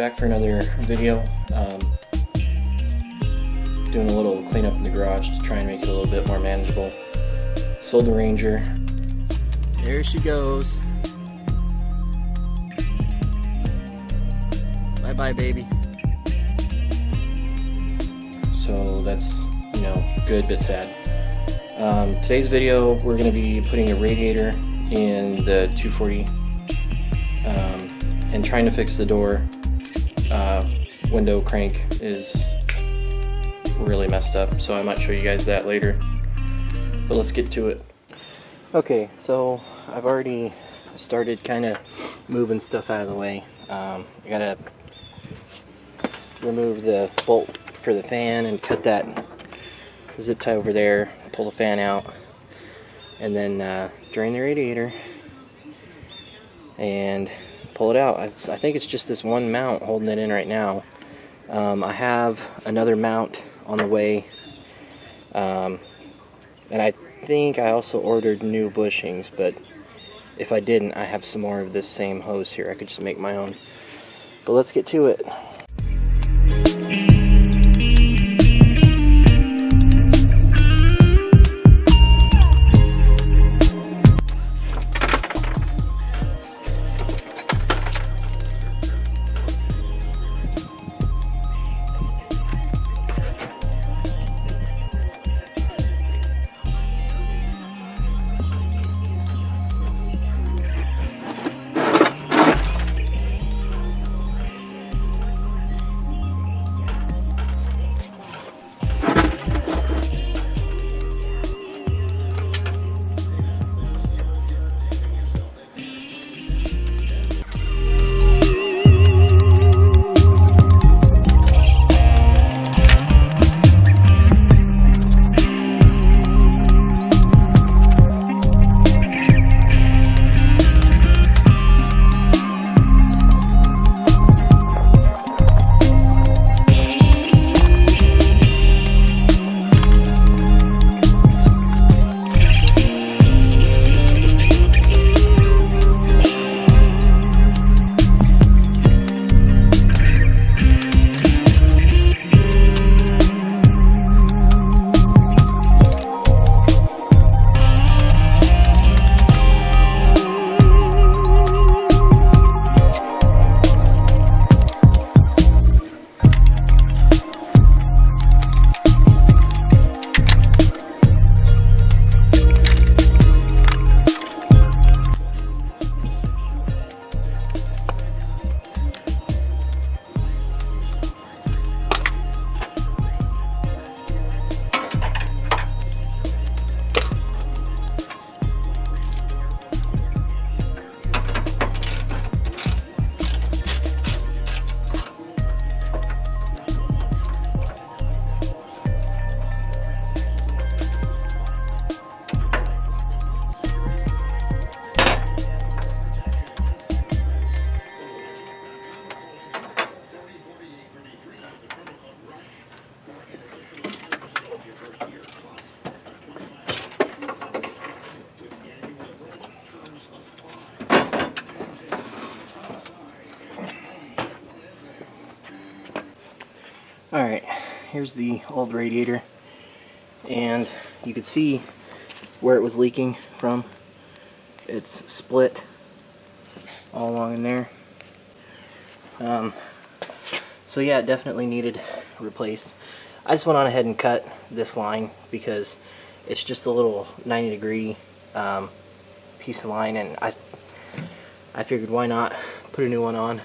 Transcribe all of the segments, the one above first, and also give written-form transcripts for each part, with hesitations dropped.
back for another video. Doing a little cleanup in the garage to try and make it a little bit more manageable. Sold the Ranger. There she goes. Bye bye, baby. So that's, you know, good but sad. Today's video, we're going to be putting a radiator in the 240 and trying to fix the door. Window crank is really messed up, so I might show you guys that later. But let's get to it. Okay, so I've already started kind of moving stuff out of the way. I gotta remove the bolt for the fan and cut that zip tie over there, pull the fan out, and then drain the radiator and pull it out. I think it's just this one mount holding it in right now. I have another mount on the way, and I think I also ordered new bushings, but if I didn't, I have some more of this same hose here. I could just make my own. But let's get to it. Alright, here's the old radiator, and you can see where it was leaking from. It's split all along in there. So yeah, it definitely needed replaced. I just went on ahead and cut this line because it's just a little 90-degree piece of line, and I figured why not put a new one on.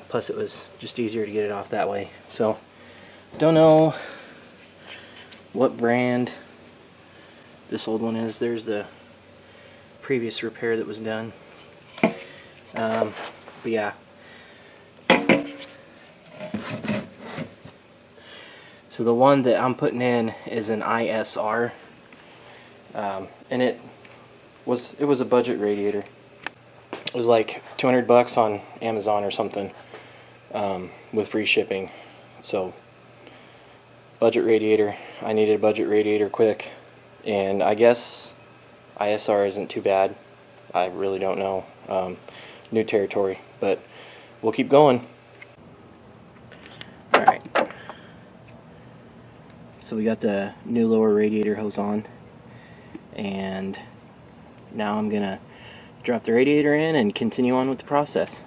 Plus it was just easier to get it off that way. So don't know what brand this old one is. There's the previous repair that was done. But yeah. So the one that I'm putting in is an ISR, and it was a budget radiator. It was like 200 bucks on Amazon or something, with free shipping. So budget radiator. I needed a budget radiator quick, and I guess ISR isn't too bad. I really don't know. New territory, but we'll keep going. Alright. So we got the new lower radiator hose on, and now I'm gonna drop the radiator in and continue on with the process.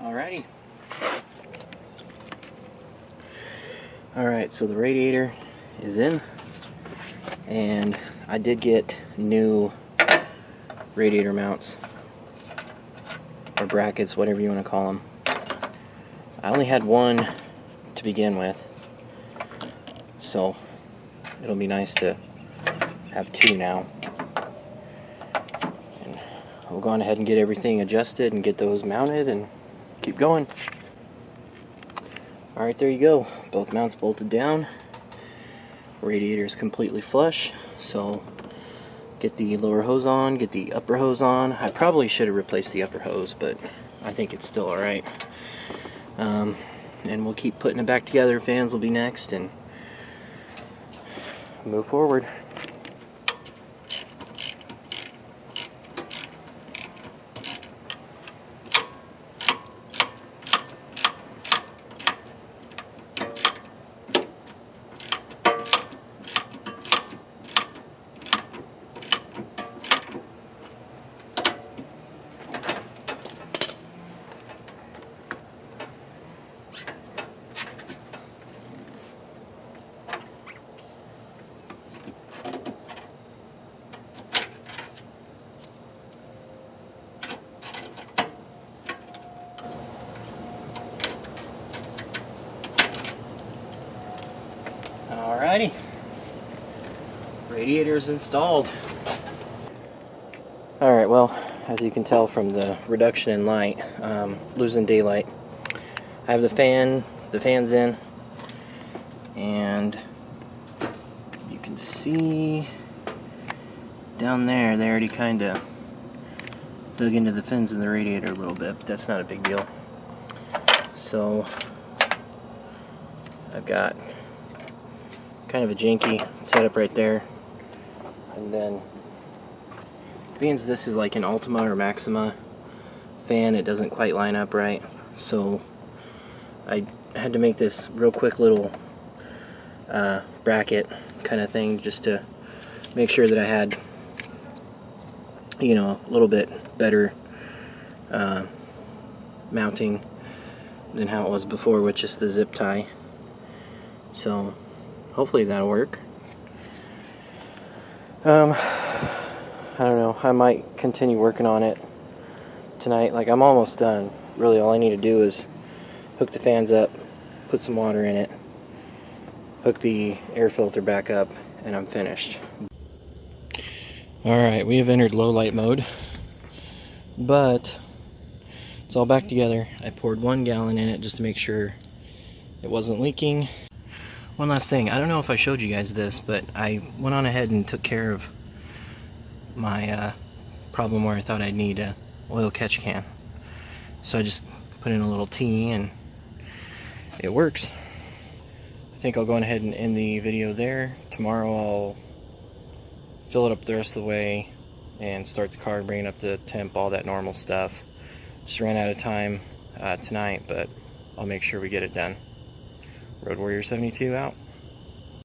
Alrighty. Alright, so the radiator is in, and I did get new radiator mounts, or brackets, whatever you want to call them. I only had one to begin with, so it'll be nice to have two now. And we'll go on ahead and get everything adjusted and get those mounted and keep going. Alright, there you go. Both mounts bolted down. Radiator is completely flush. So get the lower hose on, get the upper hose on. I probably should have replaced the upper hose, but I think it's still alright. And we'll keep putting it back together. Fans will be next, and move forward. Alrighty, radiator is installed. Alright, well, as you can tell from the reduction in light, losing daylight, I have the fans in, and you can see down there, they already kind of dug into the fins of the radiator a little bit, but that's not a big deal. So I've got kind of a janky setup right there, and then being this is like an Ultima or Maxima fan, it doesn't quite line up right, so I had to make this real quick little bracket kind of thing just to make sure that I had, you know, a little bit better mounting than how it was before with just the zip tie. So hopefully that'll work. I don't know, I might continue working on it tonight. Like, I'm almost done. Really, all I need to do is hook the fans up, put some water in it, hook the air filter back up, and I'm finished. Alright, we have entered low light mode, but it's all back together. I poured 1 gallon in it just to make sure it wasn't leaking. One last thing, I don't know if I showed you guys this, but I went on ahead and took care of my problem where I thought I'd need a oil catch can. So I just put in a little T and it works. I think I'll go on ahead and end the video there. Tomorrow I'll fill it up the rest of the way and start the car, bring it up to temp, all that normal stuff. Just ran out of time tonight, but I'll make sure we get it done. Road Warrior 72 out.